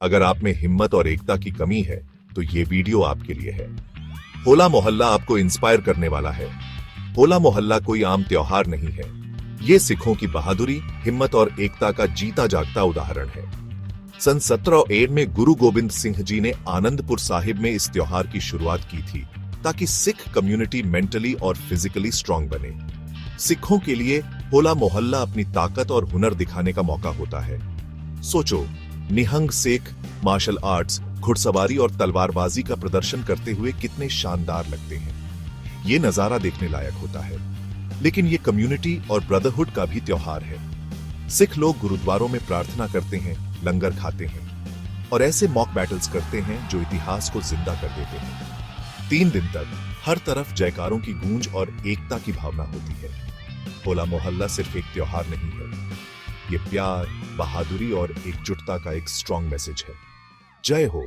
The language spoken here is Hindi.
अगर आप में हिम्मत और एकता की कमी है तो ये वीडियो आपके लिए है। होला मोहल्ला आपको इंस्पायर करने वाला है। होला मोहल्ला कोई आम त्योहार नहीं है, ये सिखों की बहादुरी, हिम्मत और एकता का जीता जागता उदाहरण है। सन 1708 में गुरु गोबिंद सिंह जी ने आनंदपुर साहिब में इस त्योहार की शुरुआत की थी ताकि सिख कम्युनिटी मेंटली और फिजिकली स्ट्रांग बने। सिखों के लिए होला मोहल्ला अपनी ताकत और हुनर दिखाने का मौका होता है। सोचो, निहंग सिख मार्शल आर्ट्स, घुड़सवारी और तलवारबाजी का प्रदर्शन करते हुए कितने शानदार लगते हैं। ये नजारा देखने लायक होता है। लेकिन ये कम्युनिटी और ब्रदरहुड का भी त्योहार है। सिख लोग गुरुद्वारों में प्रार्थना करते हैं, लंगर खाते हैं और ऐसे मॉक बैटल्स करते हैं जो इतिहास को जिंदा कर देते हैं। 3 दिन तक हर तरफ जयकारों की गूंज और एकता की भावना होती है। होला मोहल्ला सिर्फ एक त्योहार नहीं है, ये प्यार, बहादुरी और एकजुटता का एक स्ट्रॉन्ग मैसेज है। जय हो।